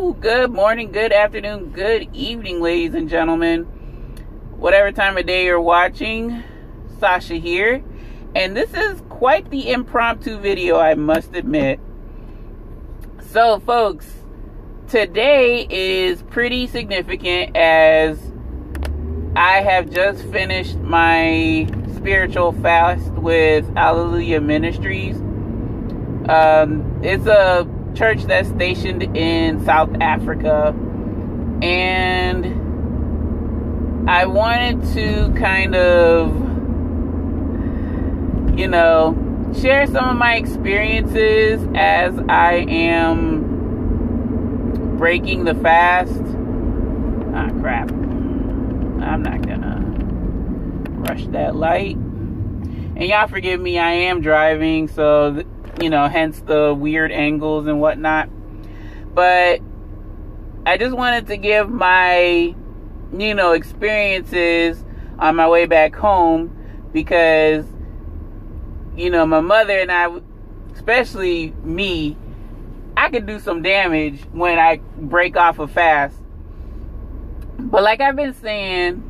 Woo! Good morning, good afternoon, good evening, ladies and gentlemen. Whatever time of day you're watching, Sasha here. And this is quite the impromptu video, I must admit. So, folks, today is pretty significant as I have just finished my spiritual fast with Hallelujah Ministries. It's a church that's stationed in South Africa, and I wanted to kind of, share some of my experiences as I am breaking the fast. Ah, crap. I'm not gonna rush that light. And y'all forgive me, I am driving, so hence the weird angles and whatnot. But I just wanted to give my, experiences on my way back home because, my mother and I, especially me, I could do some damage when I break off a fast. But like I've been saying,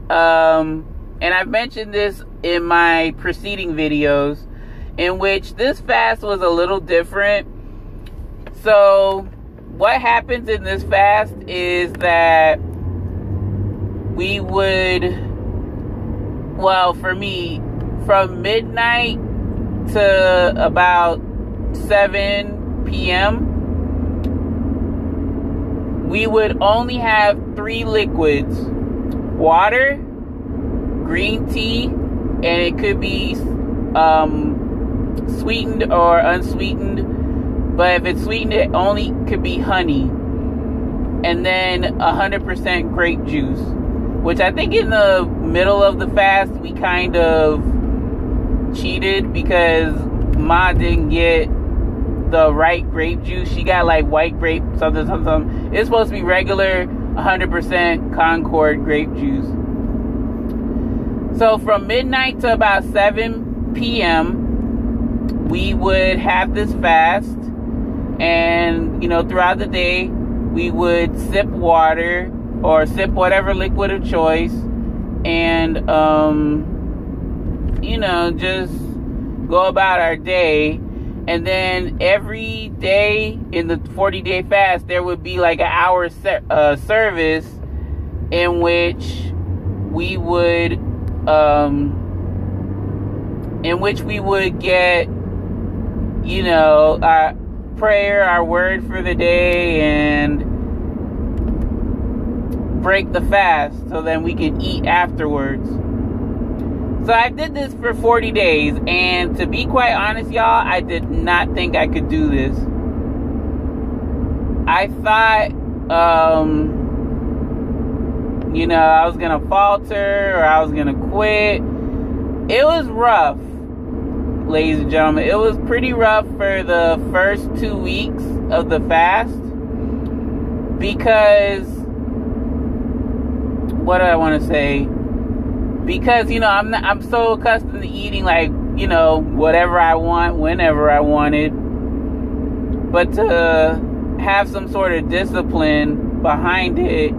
and I've mentioned this in my preceding videos, in which this fast was a little different. So what happens in this fast is that we would, for me, from midnight to about 7 p.m., we would only have 3 liquids: water, green tea, and it could be sweetened or unsweetened, but if it's sweetened, it only could be honey, and then 100% grape juice, which I think in the middle of the fast we kind of cheated because Ma didn't get the right grape juice. She got like white grape something. It's supposed to be regular 100% Concord grape juice. So from midnight to about 7 p.m. we would have this fast, and throughout the day we would sip water or sip whatever liquid of choice, and just go about our day. And then every day in the 40-day fast there would be like an hour service in which we would get our prayer, our word for the day, and break the fast so then we can eat afterwards. So I did this for 40 days, and to be quite honest, y'all, I did not think I could do this. I thought I was gonna falter or I was gonna quit. It was rough, ladies and gentlemen. It was pretty rough for the first 2 weeks of the fast because, what do I want to say? Because, I'm so accustomed to eating whatever I want, whenever I wanted. But to have some sort of discipline behind it,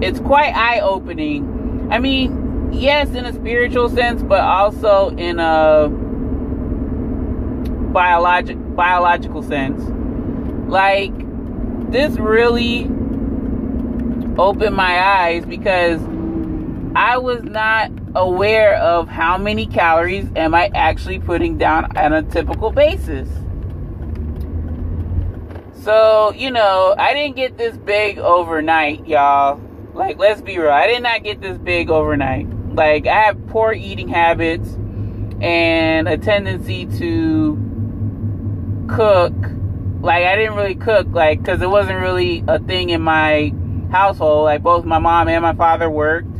it's quite eye-opening. I mean, yes, in a spiritual sense, but also in a biological sense. Like, this really opened my eyes because I was not aware of how many calories am I actually putting down on a typical basis. So, I didn't get this big overnight, y'all. Like, let's be real. I did not get this big overnight. Like, I have poor eating habits and a tendency to cook. Like, I didn't really cook, because it wasn't really a thing in my household. Like, both my mom and my father worked.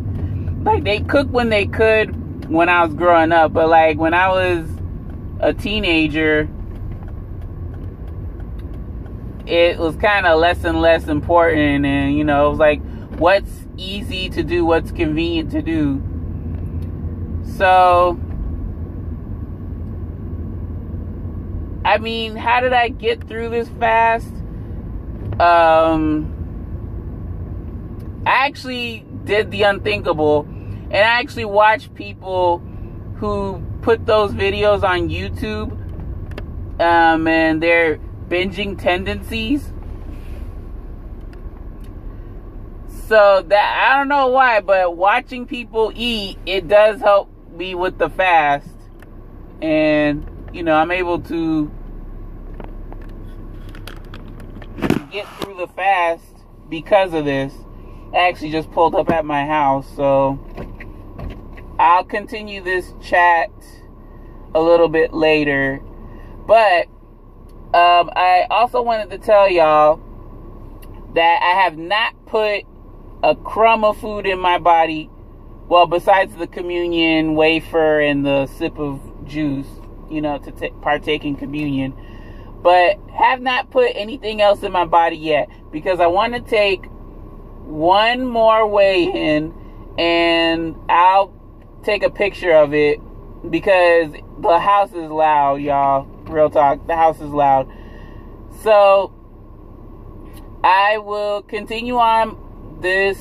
Like, they cooked when they could when I was growing up. But, when I was a teenager, it was kind of less and less important. And, it was like, what's easy to do, what's convenient to do. So I mean, how did I get through this fast? I actually did the unthinkable, and I actually watched people who put those videos on YouTube, and their binging tendencies. So that, I don't know why, but watching people eat, it does help me with the fast. And, you know, I'm able to get through the fast because of this. I actually just pulled up at my house, so I'll continue this chat a little bit later. But I also wanted to tell y'all that I have not put a crumb of food in my body, well, besides the communion wafer and the sip of juice, you know, to partake in communion, but have not put anything else in my body yet, because I want to take one more weigh-in, and I'll take a picture of it, because the house is loud, y'all. Real talk, the house is loud. So I will continue on this,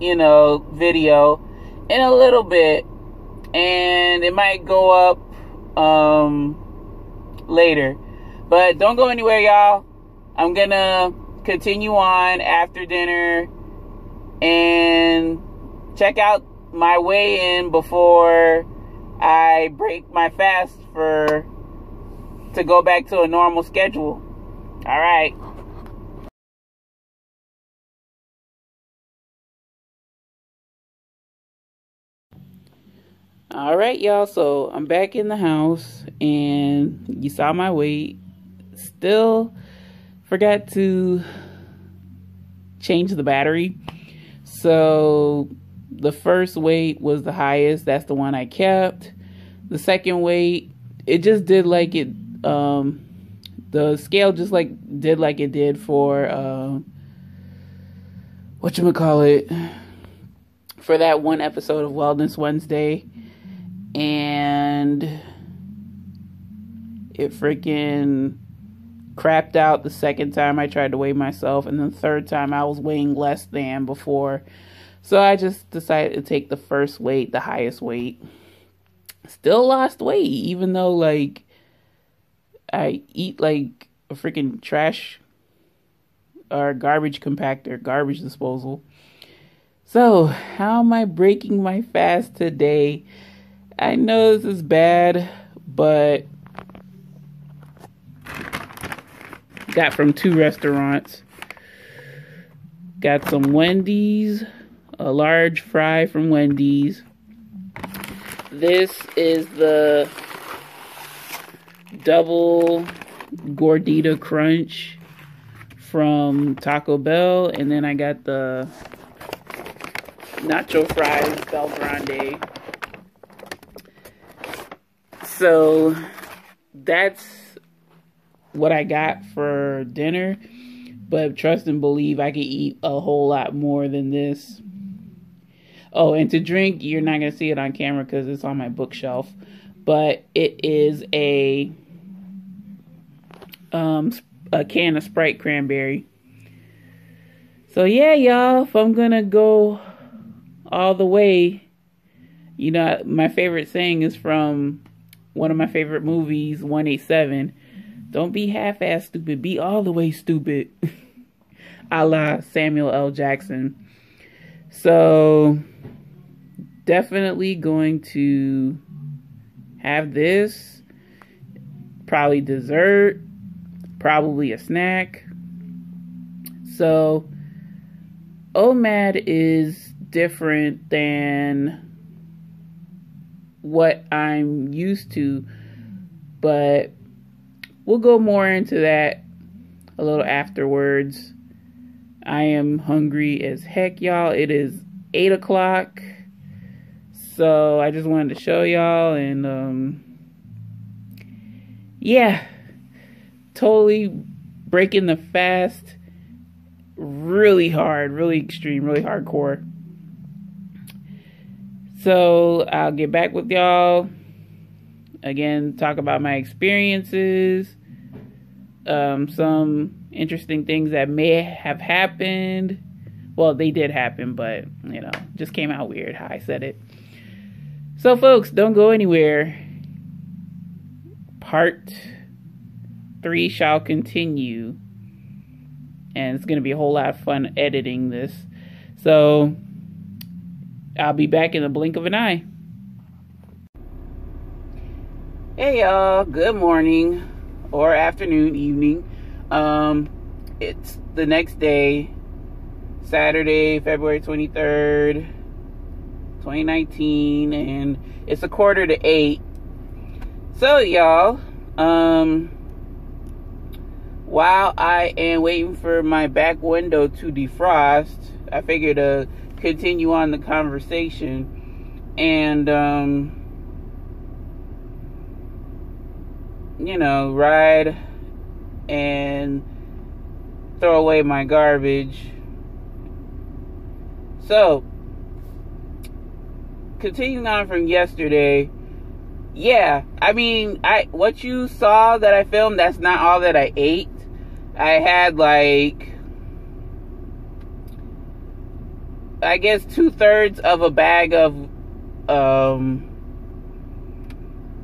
you know, video in a little bit, and it might go up later, but don't go anywhere, y'all. I'm gonna continue on after dinner and check out my weigh-in before I break my fast to go back to a normal schedule. All right. All right, y'all. So I'm back in the house, and you saw my weight. Still forgot to change the battery. So the first weight was the highest. That's the one I kept. The second weight, it just did like it. The scale just did like it did for whatchamacallit, for that one episode of Wellness Wednesday. And it freaking crapped out the second time I tried to weigh myself, and the third time I was weighing less than before. So I just decided to take the first weight, the highest weight. Still lost weight, even though like I eat like a freaking trash or garbage compactor, garbage disposal. So how am I breaking my fast today? I know this is bad, but got from 2 restaurants. Got some Wendy's, a large fry from Wendy's. This is the double gordita crunch from Taco Bell, and then I got the nacho fries Bel Grande. So that's what I got for dinner, but trust and believe I could eat a whole lot more than this. Oh, and to drink, you're not going to see it on camera because it's on my bookshelf, but it is a can of Sprite cranberry. So yeah, y'all, if I'm going to go all the way, you know, my favorite saying is from one of my favorite movies, 187. Don't be half-ass stupid, be all the way stupid. A la Samuel L. Jackson. So definitely going to have this, probably dessert, probably a snack. So OMAD is different than what I'm used to, but we'll go more into that a little afterwards. I am hungry as heck, y'all. It is 8 o'clock. So I just wanted to show y'all, and yeah, totally breaking the fast really hard, really extreme, really hardcore. So I'll get back with y'all again, talk about my experiences, some interesting things that may have happened. Well, they did happen, but, you know, just came out weird how I said it. So, folks, don't go anywhere. Part 3 shall continue. And it's going to be a whole lot of fun editing this. So, I'll be back in the blink of an eye. Hey, y'all. Good morning. Or afternoon, evening. It's the next day. Saturday, February 23rd, 2019, and it's 7:45. So, y'all, while I am waiting for my back window to defrost, I figured to continue on the conversation and, you know, ride and throw away my garbage. So, continuing on from yesterday, yeah, I mean, what you saw that I filmed, that's not all that I ate. I had like, I guess 2/3 of a bag of,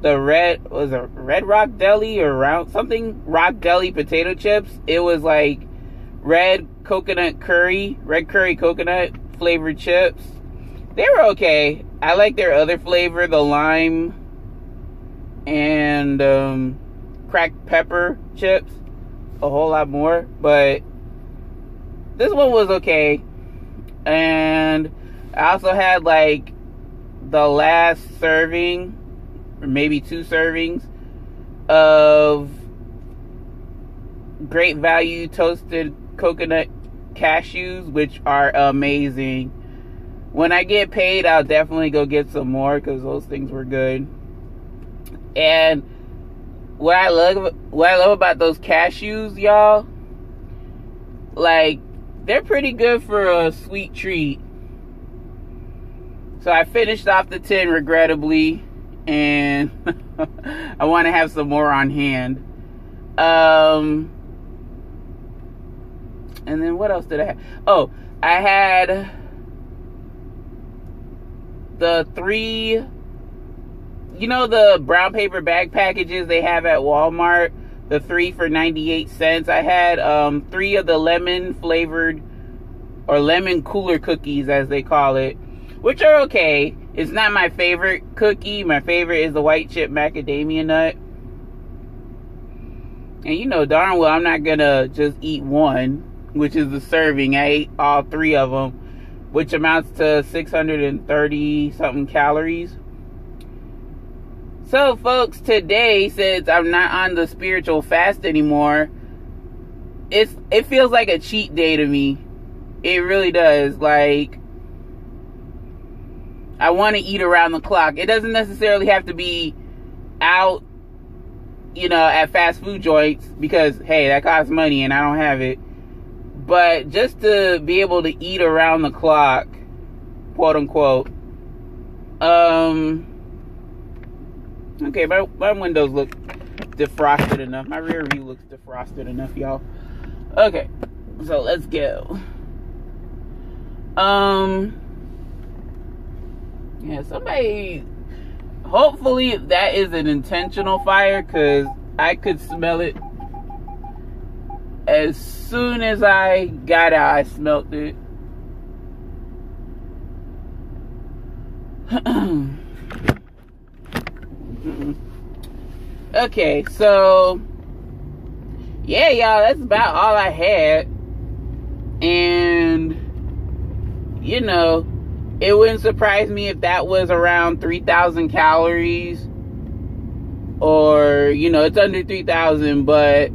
the Red Rock Deli or something Rock Deli potato chips. It was like red curry coconut flavored chips. They were okay. I like their other flavor, the lime and cracked pepper chips, a whole lot more. But this one was okay. And I also had like the last serving, or maybe 2 servings, of Great Value toasted coconut cashews, which are amazing. When I get paid, I'll definitely go get some more because those things were good. And what I love about those cashews, y'all, like, they're pretty good for a sweet treat. So I finished off the tin regrettably, and I want to have some more on hand. And then what else did I have? Oh, I had the 3, you know, the brown paper bag packages they have at Walmart, the 3 for 98 cents. I had 3 of the lemon flavored, or lemon cooler cookies as they call it, which are okay. It's not my favorite cookie. My favorite is the white chip macadamia nut. And you know darn well I'm not gonna just eat one, which is the serving. I ate all 3 of them, which amounts to 630 something calories. So, folks, today, since I'm not on the spiritual fast anymore, it feels like a cheat day to me. It really does. Like, I want to eat around the clock. It doesn't necessarily have to be out, you know, at fast food joints, because, hey, that costs money and I don't have it. But just to be able to eat around the clock, quote unquote. Okay, my windows look defrosted enough. My rear view looks defrosted enough, y'all. Okay, so let's go. Yeah, somebody, hopefully that is an intentional fire, because I could smell it. As soon as I got out, I smelled it. Okay, so yeah, y'all, that's about all I had. And you know, it wouldn't surprise me if that was around 3,000 calories, or, you know, it's under 3,000, but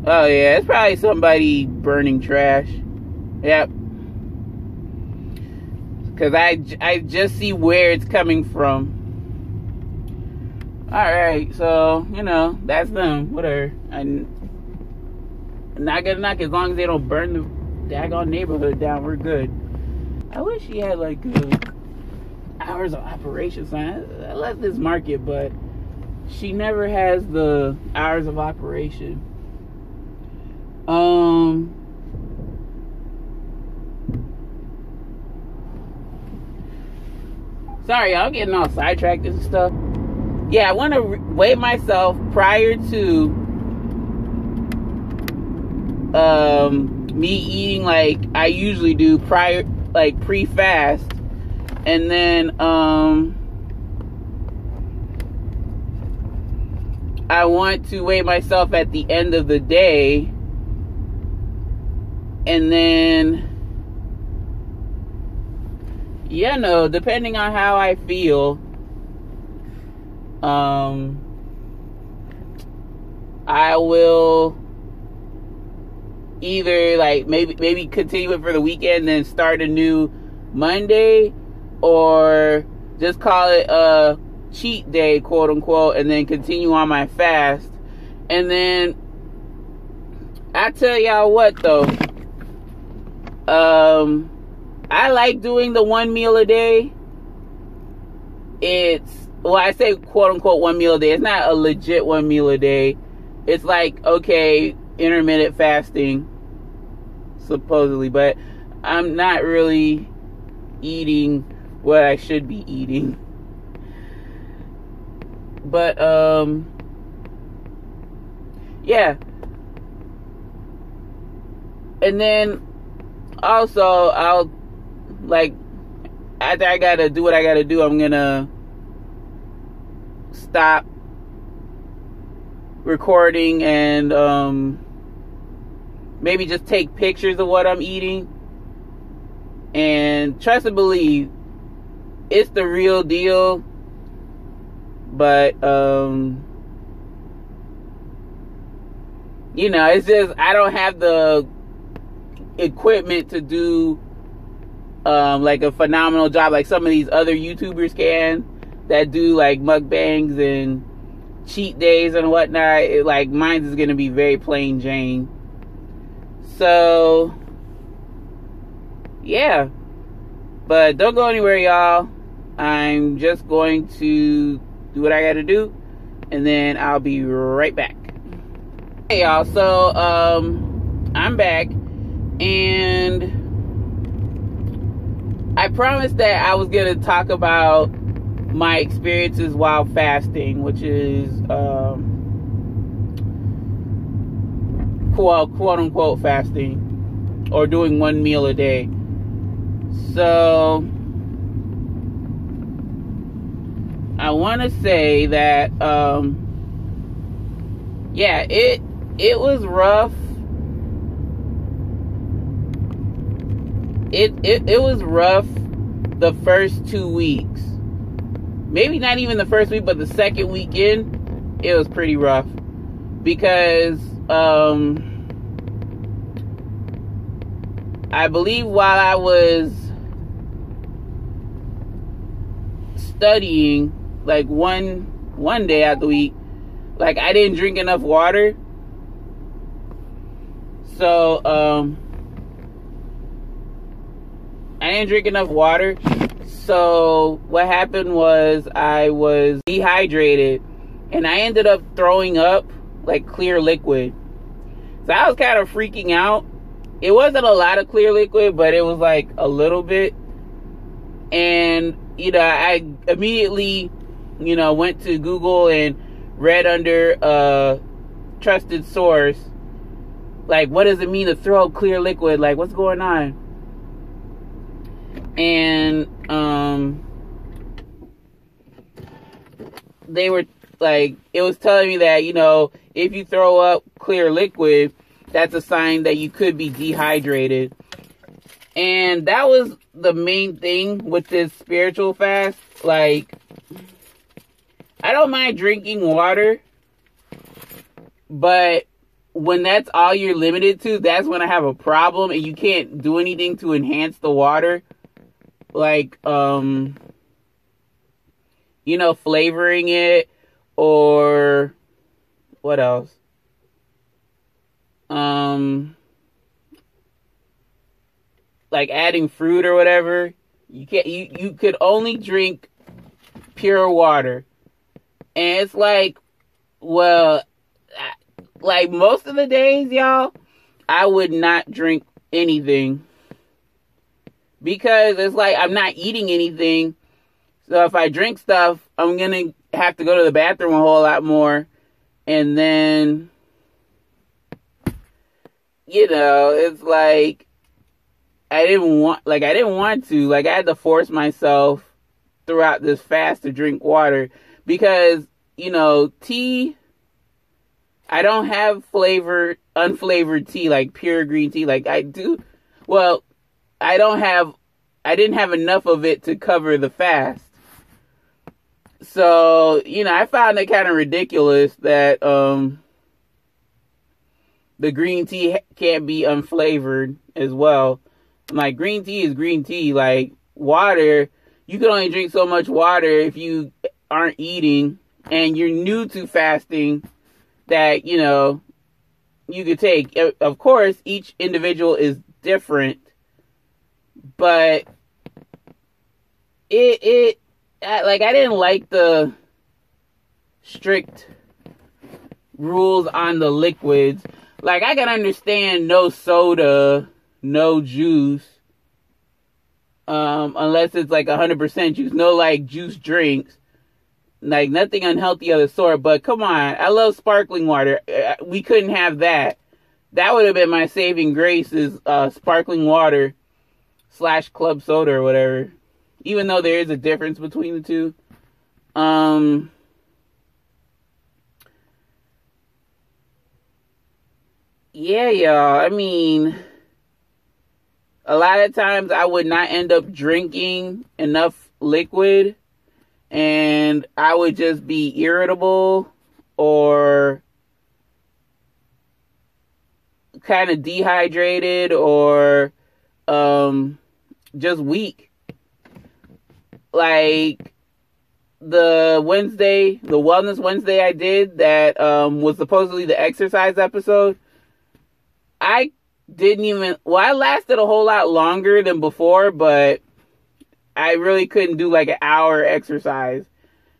oh yeah, it's probably somebody burning trash. Yep. Because I just see where it's coming from. Alright, so, you know, that's them. Whatever. I'm not gonna knock, as long as they don't burn the daggone neighborhood down, we're good. I wish he had like a, hours of operation sign. I love this market, but she never has the hours of operation. Sorry, I'm getting all sidetracked and stuff. Yeah, I want to weigh myself prior to me eating like I usually do prior, like pre-fast, and then I want to weigh myself at the end of the day, and then depending on how I feel, I will either like maybe continue it for the weekend, then start a new Monday, or just call it a cheat day, quote unquote, and then continue on my fast. And then I tell y'all what though, I like doing the one meal a day. I say quote unquote one meal a day. It's not a legit one meal a day. It's like, okay, intermittent fasting, supposedly, but I'm not really eating what I should be eating. But, yeah. And then also, I'll, like, after I gotta do what I gotta do, I'm gonna stop recording and maybe just take pictures of what I'm eating. And trust and believe, it's the real deal. But it's just I don't have the equipment to do like a phenomenal job like some of these other YouTubers can, that do like mukbangs and cheat days and whatnot. Like mine is gonna be very plain Jane. So yeah, but don't go anywhere, y'all. I'm just going to do what I gotta do, and then I'll be right back. Hey y'all, so I'm back, and I promised that I was gonna talk about my experiences while fasting, which is quote unquote fasting, or doing one meal a day. So I want to say that yeah, it was rough. It was rough the first 2 weeks. Maybe not even the first week, but the second weekend, it was pretty rough. Because I believe while I was studying, like one day out the week, like I didn't drink enough water. So I didn't drink enough water. So what happened was I was dehydrated, and I ended up throwing up like clear liquid. So I was kind of freaking out. It wasn't a lot of clear liquid, but it was like a little bit. And I immediately went to Google and read under a trusted source, like, what does it mean to throw up clear liquid? Like, what's going on? And they were like, it was telling me that if you throw up clear liquid, that's a sign that you could be dehydrated. And that was the main thing with this spiritual fast. Like, I don't mind drinking water, but when that's all you're limited to, that's when I have a problem, and you can't do anything to enhance the water. Like, flavoring it, or what else? Like adding fruit or whatever. You can't. You could only drink pure water, and it's like, well, like most of the days, y'all, I would not drink anything because it's like I'm not eating anything. So if I drink stuff, I'm gonna have to go to the bathroom a whole lot more, and then, it's like I didn't want to. Like, I had to force myself throughout this fast to drink water because, tea, I don't have unflavored tea, like pure green tea. Like I do. Well, I didn't have enough of it to cover the fast. So, I found it kind of ridiculous that, the green tea can't be unflavored as well. Like, green tea is green tea. Like, water, you can only drink so much water if you aren't eating and you're new to fasting that, you could take. Of course, each individual is different, but I didn't like the strict rules on the liquids. Like, I can understand no soda, no juice, unless it's like 100% juice. No, like, juice drinks. Like, nothing unhealthy of the sort. But come on, I love sparkling water. We couldn't have that. That would have been my saving grace, is sparkling water / club soda or whatever. Even though there is a difference between the two. Yeah, y'all. I mean, a lot of times I would not end up drinking enough liquid, and I would just be irritable or kind of dehydrated or just weak. Like the Wellness Wednesday I did that was supposedly the exercise episode. I lasted a whole lot longer than before, but I really couldn't do like an hour exercise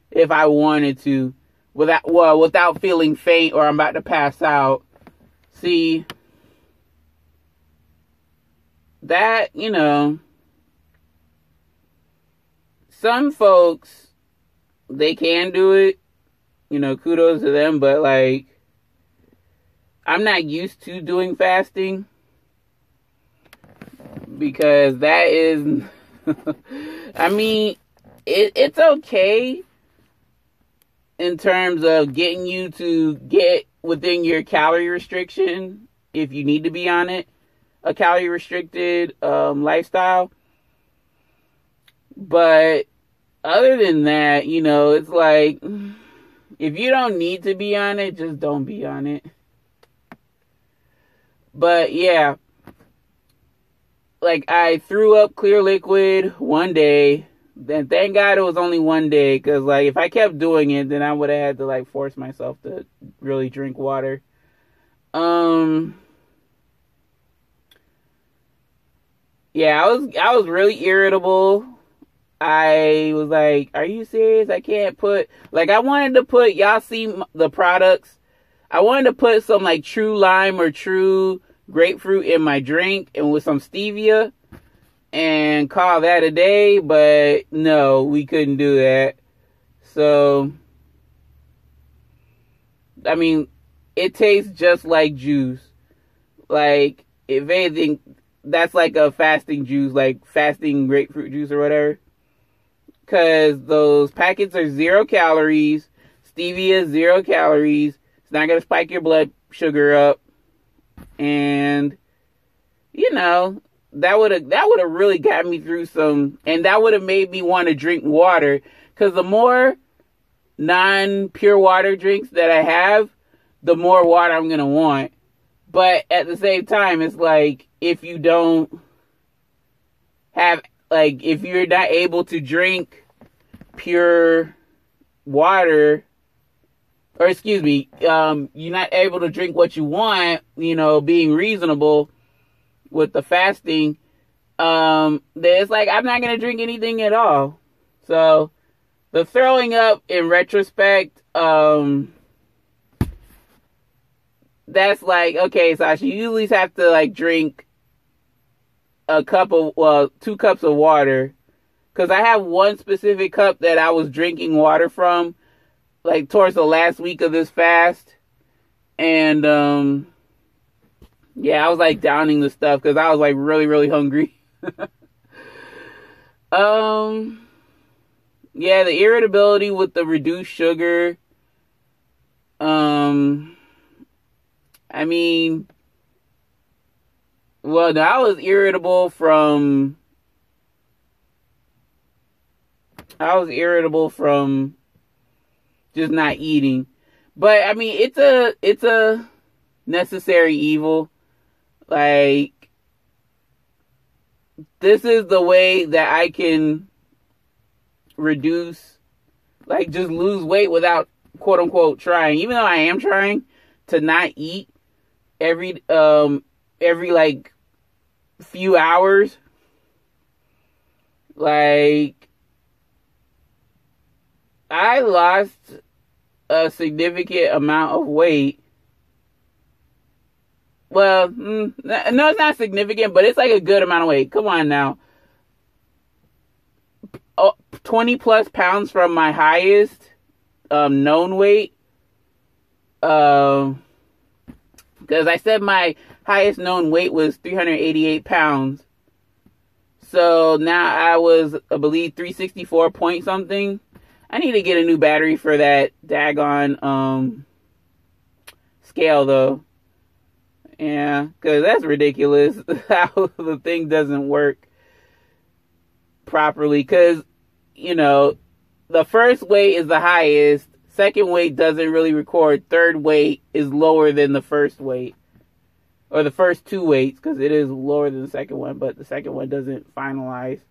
if I wanted to without feeling faint or I'm about to pass out. See, that, some folks, they can do it, kudos to them, but like, I'm not used to doing fasting because that is, I mean, it's okay in terms of getting you to get within your calorie restriction if you need to be on it, a calorie restricted lifestyle. But other than that, it's like, if you don't need to be on it, just don't be on it. But yeah, like I threw up clear liquid one day. Then thank God it was only one day, because like if I kept doing it, then I would have had to like force myself to really drink water. Yeah, I was really irritable. I was like, are you serious? I can't put, like, I wanted to put, y'all see the products, I wanted to put some like true lime or true grapefruit in my drink and with some stevia and call that a day, but no, we couldn't do that. So, I mean, it tastes just like juice. Like, if anything, that's like a fasting juice, like fasting grapefruit juice or whatever. Because those packets are 0 calories, stevia 0 calories. It's not going to spike your blood sugar up. And, that would have really got me through some, and that would have made me want to drink water. Because the more non-pure water drinks that I have, the more water I'm going to want. But at the same time, it's like, if you don't have, like, if you're not able to drink pure water, or excuse me, you're not able to drink what you want, being reasonable with the fasting, It's like I'm not gonna drink anything at all. So the throwing up in retrospect, that's like, okay, Sasha, you at least have to like drink 2 cups of water. Because I have one specific cup that I was drinking water from, like towards the last week of this fast. And yeah, I was like downing the stuff because I was like really, really hungry. Yeah, the irritability with the reduced sugar. I mean, well, no, I was irritable from just not eating. But I mean, it's a necessary evil. Like, this is the way that I can reduce, like, just lose weight without quote unquote trying. Even though I am trying to not eat every like few hours. Like, I lost a significant amount of weight. Well, no, it's not significant, but it's like a good amount of weight. Come on now. 20 plus pounds from my highest known weight. Because I said my highest known weight was 388 pounds. So now I was, I believe, 364 point something. I need to get a new battery for that daggone scale, though. Yeah, because that's ridiculous how the thing doesn't work properly. Because, you know, the first weight is the highest. Second weight doesn't really record. Third weight is lower than the first weight. Or the first 2 weights, because it is lower than the second one. But the second one doesn't finalize.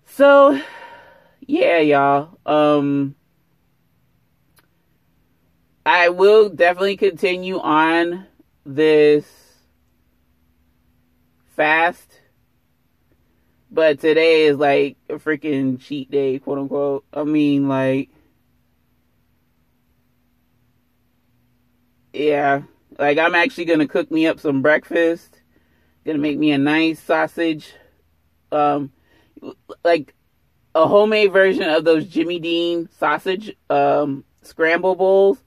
So, yeah, y'all. I will definitely continue on this fast. But today is like a freaking cheat day, quote unquote. I mean, like, yeah. Like, I'm actually going to cook me up some breakfast. Gonna make me a nice sausage. Like a homemade version of those Jimmy Dean sausage scramble bowls.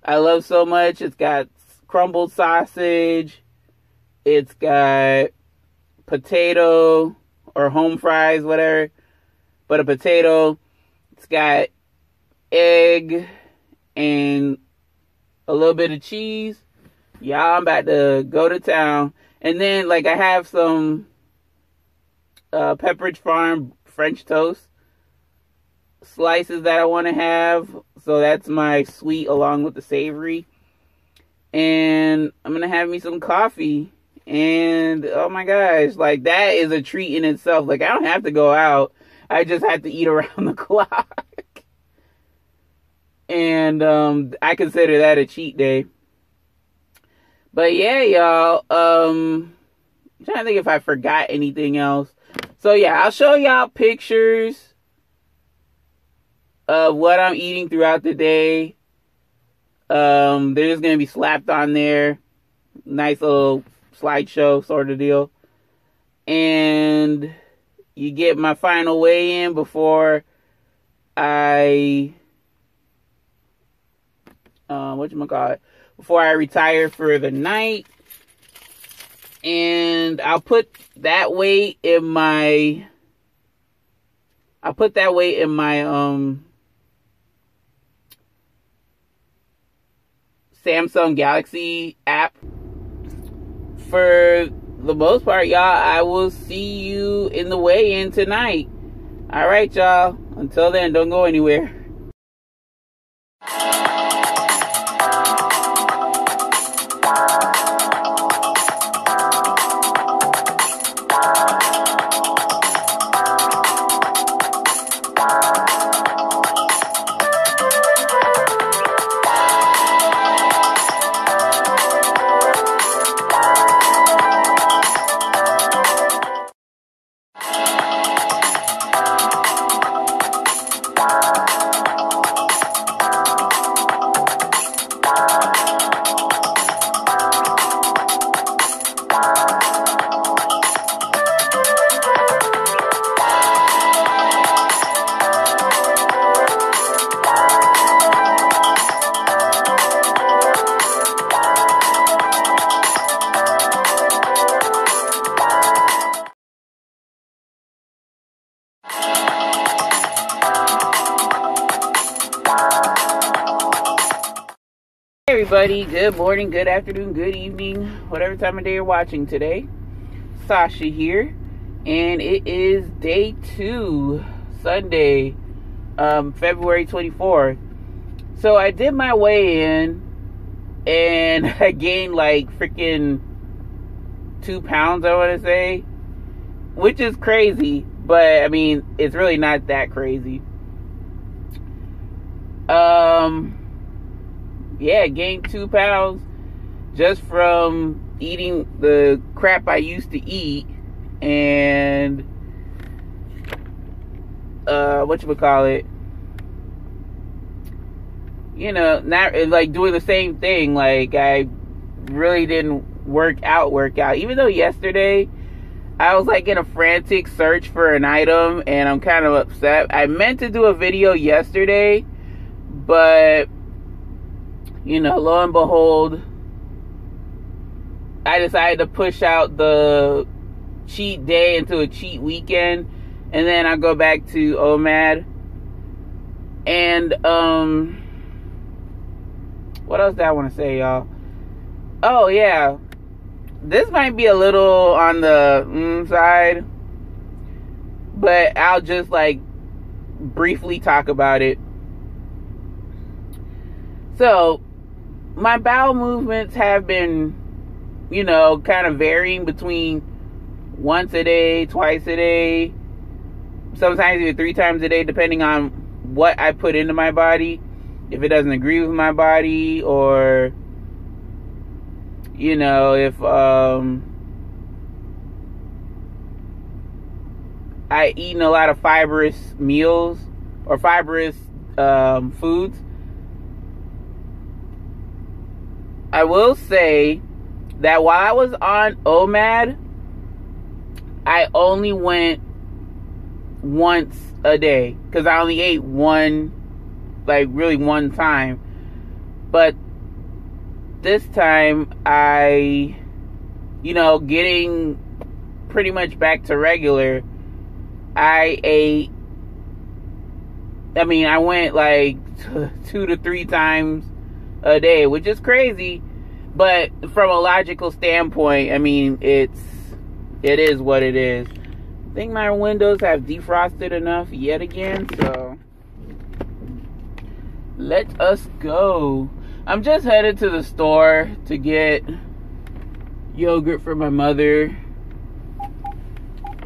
I love so much. It's got crumbled sausage. It's got potato or home fries, whatever. But a potato. It's got egg and a little bit of cheese. Y'all, I'm about to go to town. And then, like, I have some Pepperidge Farm French toast slices that I want to have. So that's my sweet along with the savory. And I'm going to have me some coffee. And, oh my gosh, like, that is a treat in itself. Like, I don't have to go out. I just have to eat around the clock. And I consider that a cheat day. But yeah, y'all, I'm trying to think if I forgot anything else. So yeah, I'll show y'all pictures of what I'm eating throughout the day. They're just going to be slapped on there. Nice little slideshow sort of deal. And you get my final weigh-in before I, before I retire for the night. And I'll put that weight in my Samsung Galaxy app. For the most part, y'all, I will see you in the weigh-in tonight. All right, y'all. Until then, don't go anywhere. Hey everybody, good morning, good afternoon, good evening, whatever time of day you're watching today. Sasha here, and it is day 2, Sunday, February 24th. So I did my weigh-in, and I gained like freaking 2 pounds, I want to say, which is crazy, but I mean, it's really not that crazy. Yeah, gained 2 pounds just from eating the crap I used to eat, and whatchamacallit, you know, not like doing the same thing. Like, I really didn't work out, even though yesterday I was like in a frantic search for an item, and I'm kind of upset. I meant to do a video yesterday, but you know, lo and behold, I decided to push out the cheat day into a cheat weekend, and then I go back to OMAD. And what else did I want to say, y'all? Oh yeah, this might be a little on the side, but I'll just like briefly talk about it. So my bowel movements have been, you know, kind of varying between once a day, twice a day, sometimes even 3 times a day, depending on what I put into my body. If it doesn't agree with my body, or, you know, if I eaten a lot of fibrous meals or fibrous foods. I will say that while I was on OMAD, I only went once a day, because I only ate one time. But this time, I, you know, getting pretty much back to regular, I went like 2 to 3 times a day, which is crazy, but from a logical standpoint, I mean, it is what it is. I think my windows have defrosted enough yet again, so let us go. I'm just headed to the store to get yogurt for my mother,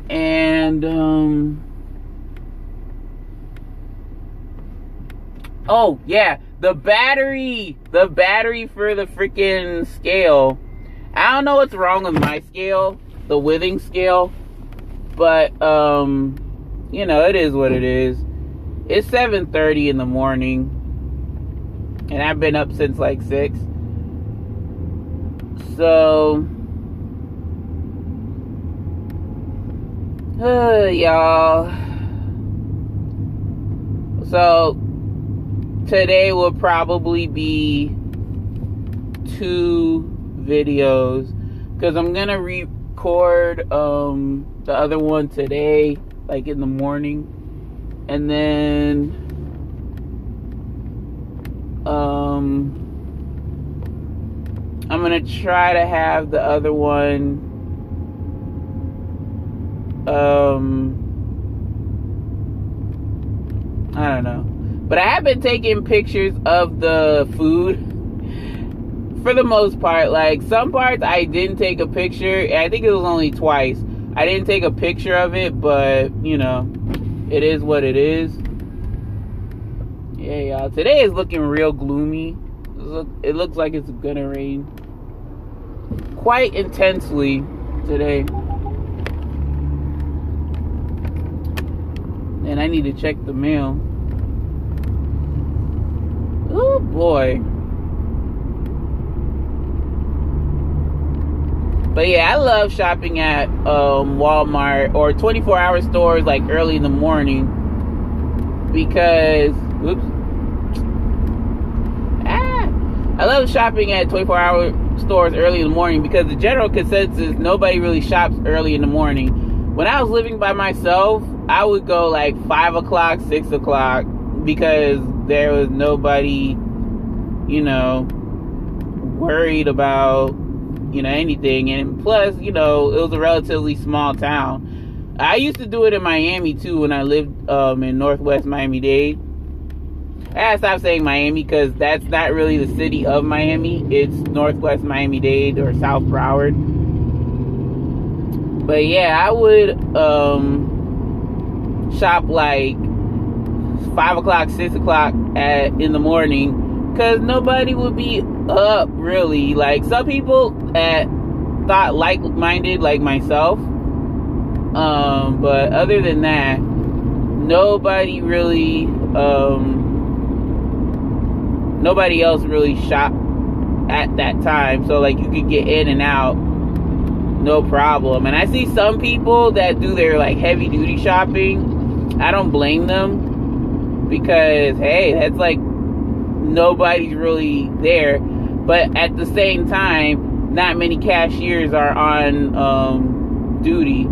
and oh yeah, the battery for the freaking scale. I don't know what's wrong with my scale, the withing scale, but you know, it is what it is. It's 7:30 in the morning, and I've been up since like 6. So y'all, so today will probably be 2 videos, because I'm gonna record the other one today, like in the morning, and then I'm gonna try to have the other one I don't know. But I have been taking pictures of the food for the most part. Like, some parts I didn't take a picture. I think it was only twice. I didn't take a picture of it, but, you know, it is what it is. Yeah, y'all. Today is looking real gloomy. It looks like it's gonna rain quite intensely today. And I need to check the mail. Oh boy. But yeah, I love shopping at Walmart or 24-hour stores like early in the morning, because I love shopping at 24-hour stores early in the morning, because the general consensus, nobody really shops early in the morning. When I was living by myself, I would go like 5 o'clock, 6 o'clock, because there was nobody, you know, worried about, you know, anything. And plus, you know, it was a relatively small town. I used to do it in Miami too when I lived in Northwest Miami-Dade. I gotta stop saying Miami because that's not really the city of Miami. It's Northwest Miami-Dade or South Broward. But yeah, I would shop like 5 o'clock, 6 o'clock in the morning, because nobody would be up really. Like, some people thought like-minded like myself, but other than that, nobody really nobody else really shopped at that time. So like, you could get in and out no problem. And I see some people that do their like heavy duty shopping. I don't blame them, because hey, that's like, nobody's really there. But at the same time, not many cashiers are on duty,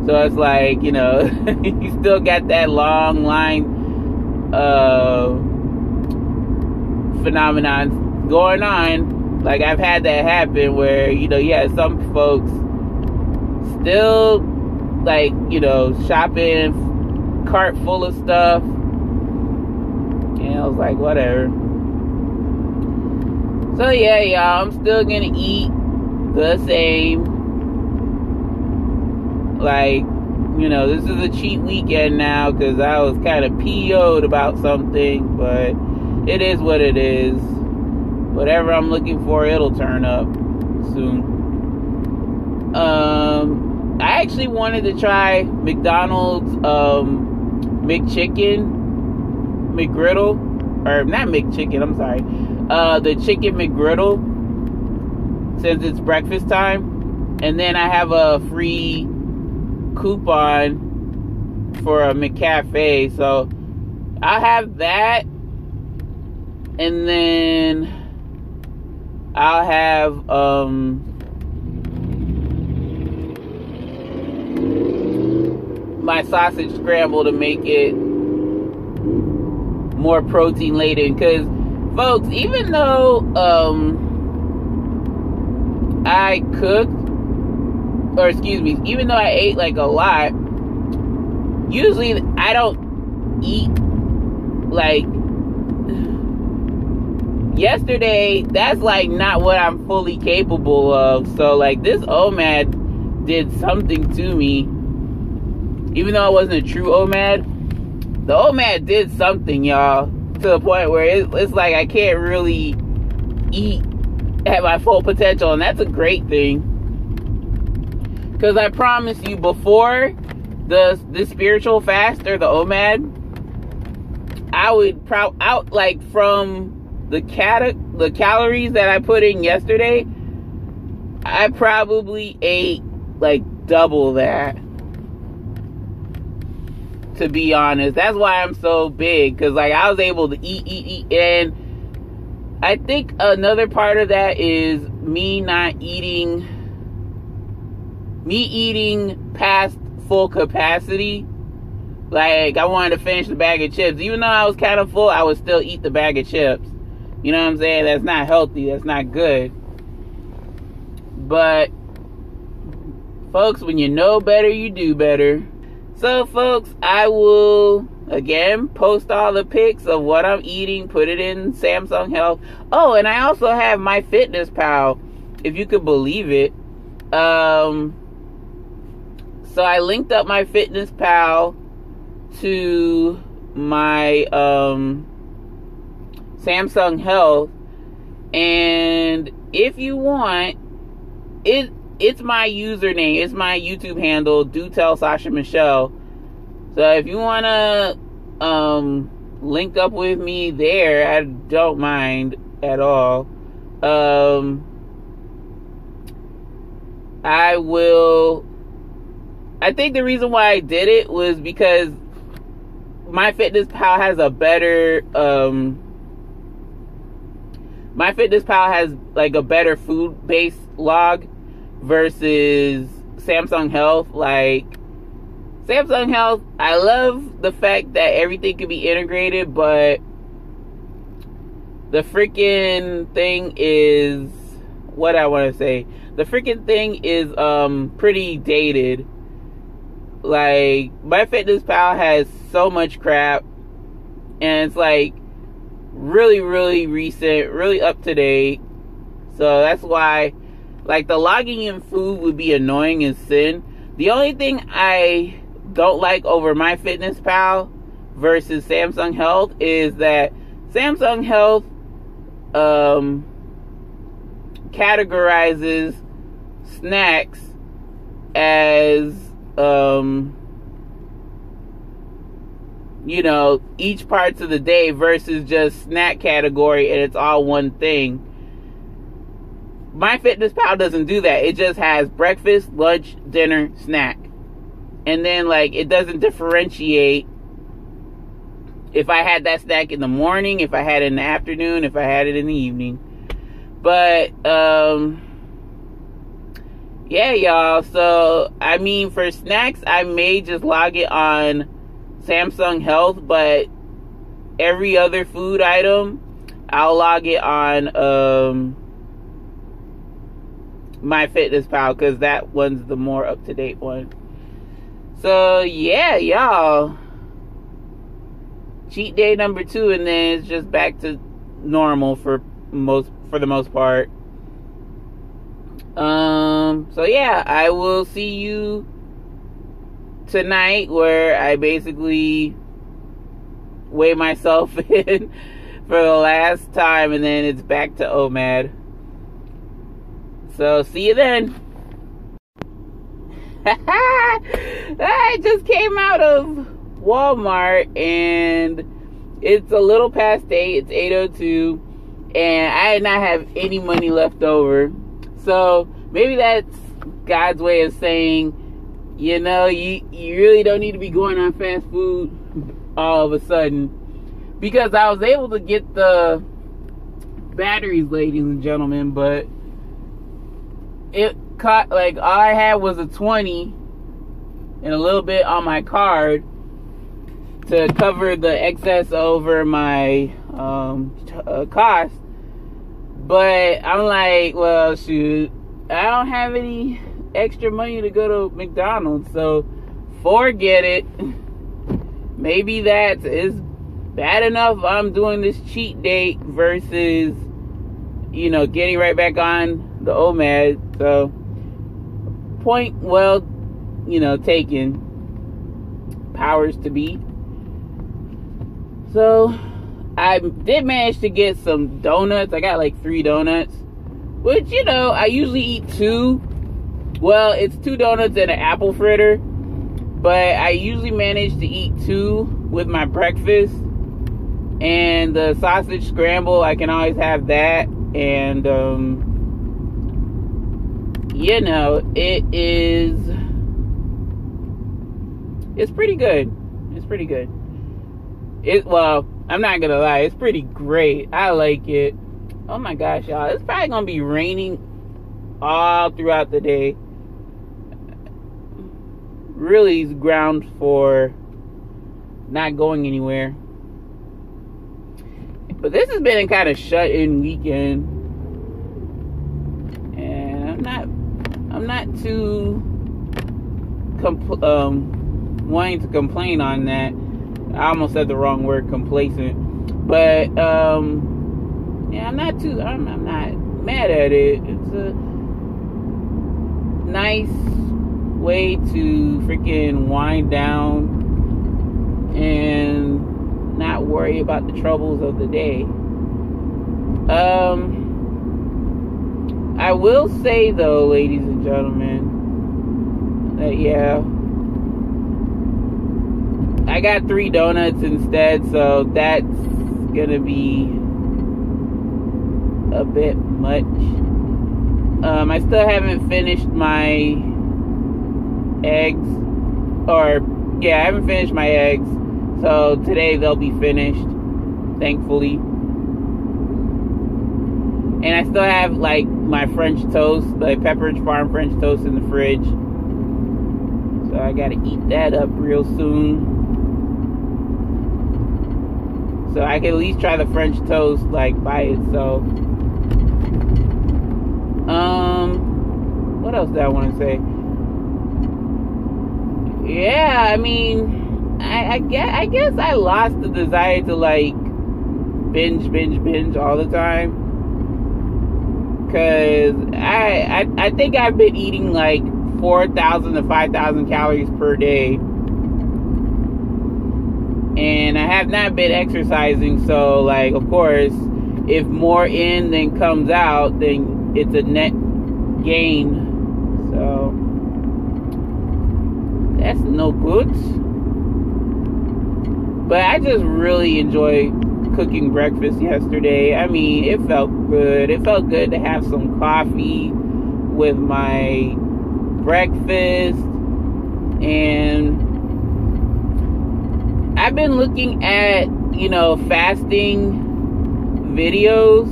so it's like, you know, you still got that long line phenomenon going on. Like, I've had that happen where, you know, yeah, some folks still, like, you know, shopping, cart full of stuff. And I was like, whatever. So yeah, y'all, I'm still gonna eat the same. Like, you know, this is a cheat weekend now because I was kind of PO'd about something, but it is what it is. Whatever I'm looking for, it'll turn up soon. I actually wanted to try McDonald's McChicken, McGriddle, or not McChicken, I'm sorry, the Chicken McGriddle, since it's breakfast time. And then I have a free coupon for a McCafe, so I'll have that. And then I'll have my sausage scramble to make it more protein laden. Because folks, even though I cooked, or excuse me, even though I ate like a lot, usually I don't eat like, yesterday, that's like not what I'm fully capable of. So like, this OMAD did something to me. Even though it wasn't a true OMAD, the OMAD did something, y'all, to the point where it's like I can't really eat at my full potential. And that's a great thing, because I promise you, before the spiritual fast or the OMAD, I would out like from the calories that I put in yesterday, I probably ate like double that, to be honest. That's why I'm so big, because like, I was able to eat. And I think another part of that is me eating past full capacity. Like, I wanted to finish the bag of chips. Even though I was kind of full, I would still eat the bag of chips. You know what I'm saying? That's not healthy. That's not good. But folks, when you know better, you do better. So folks, I will again post all the pics of what I'm eating, put it in Samsung Health. Oh, and I also have my MyFitnessPal, if you could believe it. So I linked up my MyFitnessPal to my Samsung Health, and if you want, it's my username, it's my YouTube handle, do tell Sasha Michelle. So if you want to link up with me there, I don't mind at all. I think the reason why I did it was because MyFitnessPal has a better MyFitnessPal has like a better food-based log versus Samsung Health. Like, Samsung Health, I love the fact that everything can be integrated, but The freaking thing is, what I want to say, the freaking thing is pretty dated. Like, MyFitnessPal has so much crap, and it's like really, really recent, really up to date. So that's why, like, the logging in food would be annoying as sin. The only thing I don't like over MyFitnessPal versus Samsung Health is that Samsung Health categorizes snacks as you know, each parts of the day versus just snack category, and it's all one thing. MyFitnessPal doesn't do that. It just has breakfast, lunch, dinner, snack. And then, like, it doesn't differentiate if I had that snack in the morning, if I had it in the afternoon, if I had it in the evening. But, yeah, y'all. So, I mean, for snacks, I may just log it on Samsung Health, but every other food item, I'll log it on, MyFitnessPal, because that one's the more up-to-date one. So yeah, y'all, cheat day number 2, and then it's just back to normal for the most part. So yeah, I will see you tonight, where I basically weigh myself in for the last time, and then it's back to OMAD. So, see you then. I just came out of Walmart, and it's a little past 8. It's 8:02, and I did not have any money left over. So, maybe that's God's way of saying, you know, you really don't need to be going on fast food all of a sudden. Because I was able to get the batteries, ladies and gentlemen, but it caught, like, all I had was a 20 and a little bit on my card to cover the excess over my cost. But I'm like, well, shoot, I don't have any extra money to go to McDonald's, so forget it. Maybe that is bad enough. I'm doing this cheat day versus, you know, getting right back on the OMAD. So, point well, you know, taken. Powers to be. So, I did manage to get some donuts. I got like 3 donuts, which, you know, I usually eat 2. Well, it's 2 donuts and an apple fritter, but I usually manage to eat 2 with my breakfast. And the sausage scramble, I can always have that. And, you know, it's pretty good. It's pretty good. Well, I'm not gonna lie, it's pretty great. I like it. Oh my gosh, y'all, it's probably gonna be raining all throughout the day. Really is ground for not going anywhere. But this has been a kind of shut-in weekend, and I'm not too wanting to complain on that. I almost said the wrong word, complacent. But yeah, I'm not mad at it. It's a nice way to freaking wind down and not worry about the troubles of the day. I will say though, ladies and gentlemen, that yeah, I got 3 donuts instead, so that's gonna be a bit much. I still haven't finished my eggs, I haven't finished my eggs, so today they'll be finished, thankfully. And I still have, like, my French toast, the Pepperidge Farm French toast in the fridge, so I gotta eat that up real soon. So I can at least try the French toast like by itself. What else did I want to say? Yeah, I mean, I guess I lost the desire to like binge all the time, because I think I've been eating like 4,000 to 5,000 calories per day, and I have not been exercising. So like, of course, if more in than comes out, then it's a net gain. So that's no good. But I just really enjoyed cooking breakfast yesterday. I mean, it felt good. It felt good to have some coffee with my breakfast. And I've been looking at, fasting videos,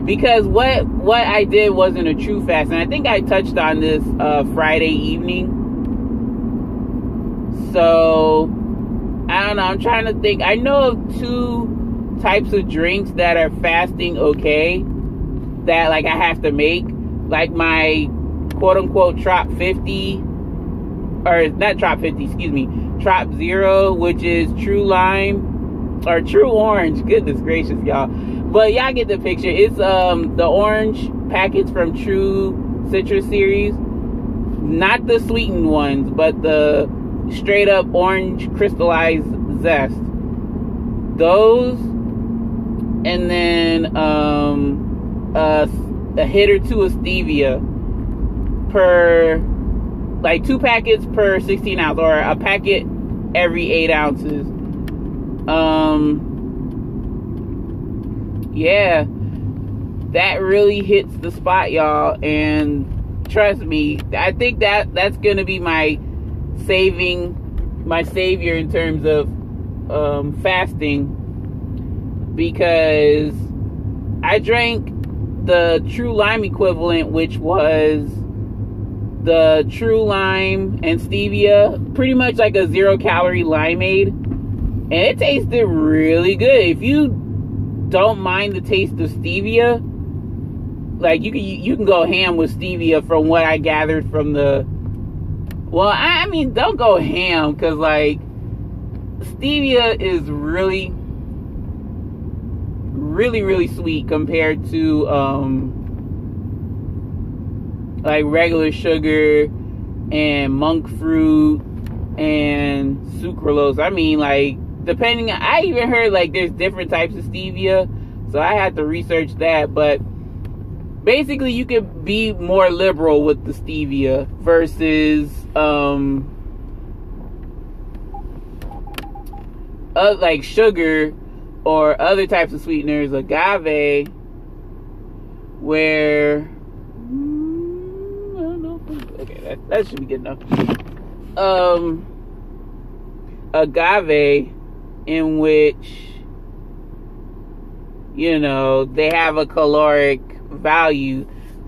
because what I did wasn't a true fast. And I think I touched on this Friday evening. So I don't know, I'm trying to think. I know of 2 types of drinks that are fasting okay, that like I have to make, like my quote unquote Trop 50, or not Trop 50, excuse me, Trop Zero, which is true lime or true orange. Goodness gracious, y'all. But y'all get the picture. It's the orange packets from True Citrus series, not the sweetened ones, but the straight up orange crystallized zest. Those, and then a hit or 2 of stevia per, like 2 packets per 16 ounce, or a packet every 8 ounces. Yeah, that really hits the spot, y'all. And trust me, I think that's gonna be my savior in terms of fasting, because I drank the True Lime equivalent, which was the True Lime and stevia, pretty much like a 0-calorie limeade, and it tasted really good. If you don't mind the taste of stevia, like you can go ham with stevia, from what I gathered from the, well, I mean, don't go ham, because like stevia is really sweet compared to like regular sugar and monk fruit and sucralose. I mean, like, depending, I even heard like there's different types of stevia, so I had to research that. But basically, you could be more liberal with the stevia versus like sugar or other types of sweeteners, agave, where I don't know. Okay, that should be good enough. Agave, in which they have a caloric value.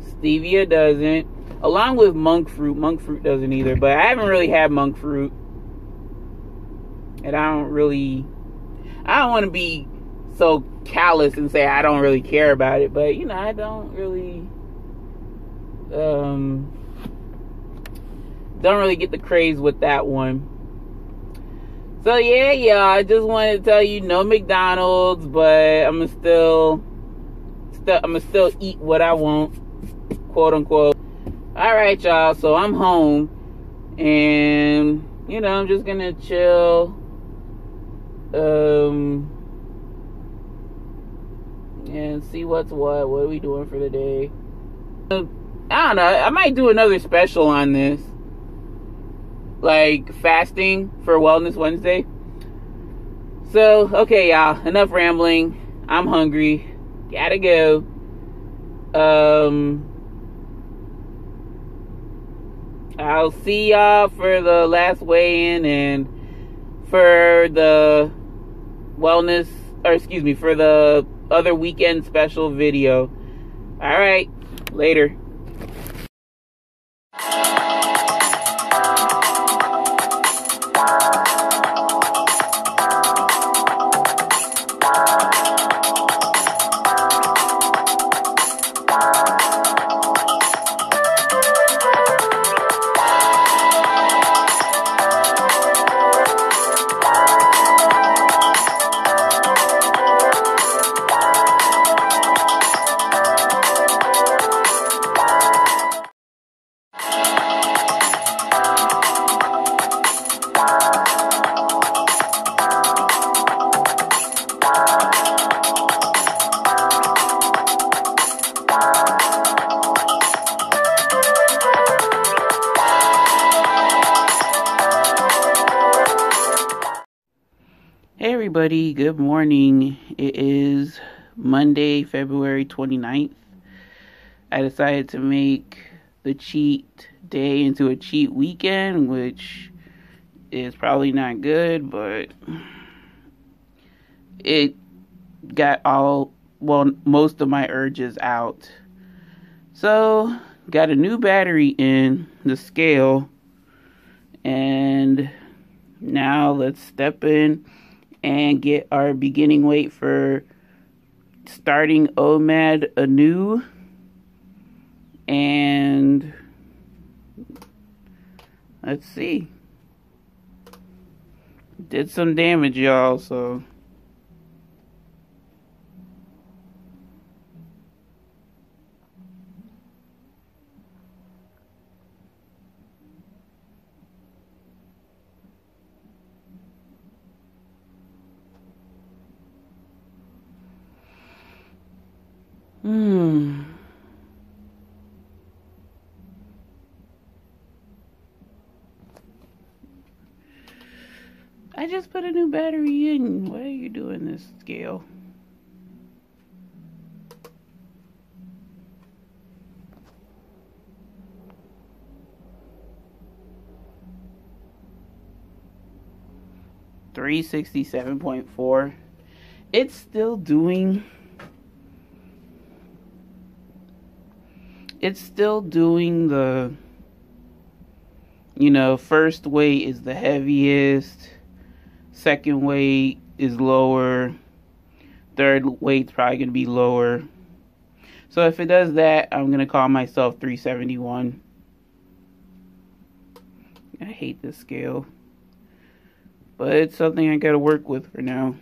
Stevia doesn't, along with monk fruit. Monk fruit doesn't either, but I haven't really had monk fruit, and I don't want to be so callous and say I don't really care about it, but I don't really get the craze with that one. So yeah, I just wanted to tell you, no McDonald's, but I'm gonna still eat what I want, quote unquote. All right, y'all. So I'm home, and I'm just gonna chill. And see what's what. What are we doing for the day? I don't know. I might do another special on this, like fasting for Wellness Wednesday. So, okay, y'all, enough rambling. I'm hungry. Gotta go. I'll see y'all for the last weigh-in and for the wellness, or excuse me, for the other weekend special video. All right, later. everybody. Good morning. It is Monday, February 29th. I decided to make the cheat day into a cheat weekend, which is probably not good, but it got most of my urges out. So, got a new battery in the scale, and now let's step in and get our beginning weight for starting OMAD anew. And let's see. Did some damage, y'all, so. I just put a new battery in. Why are you doing this scale? $367.4. It's still doing the, first weight is the heaviest, second weight is lower, third weight's probably going to be lower. So if it does that, I'm going to call myself 371. I hate this scale, but it's something I got to work with for now.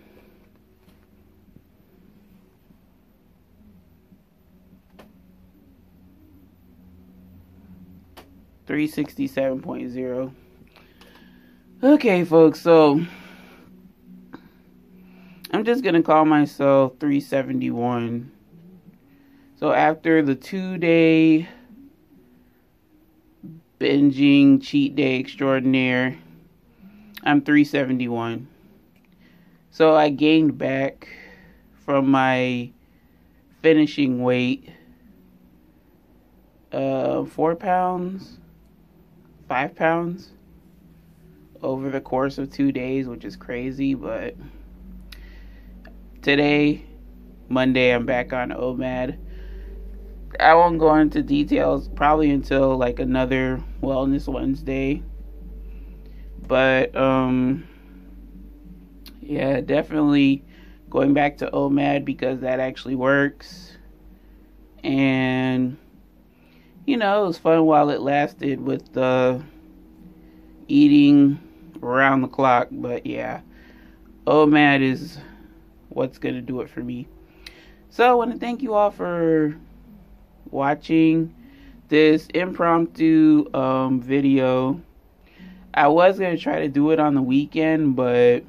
$367.0. Okay, folks, so I'm just gonna call myself 371. So after the 2-day binging cheat day extraordinaire, I'm 371. So I gained back from my finishing weight 4 pounds, 5 pounds over the course of 2 days, which is crazy. But today, Monday, I'm back on OMAD. I won't go into details probably until like another Wellness Wednesday. But yeah, definitely going back to OMAD because that actually works. And it was fun while it lasted with the eating around the clock. But yeah, OMAD is what's going to do it for me. So I want to thank you all for watching this impromptu video. I was going to try to do it on the weekend, but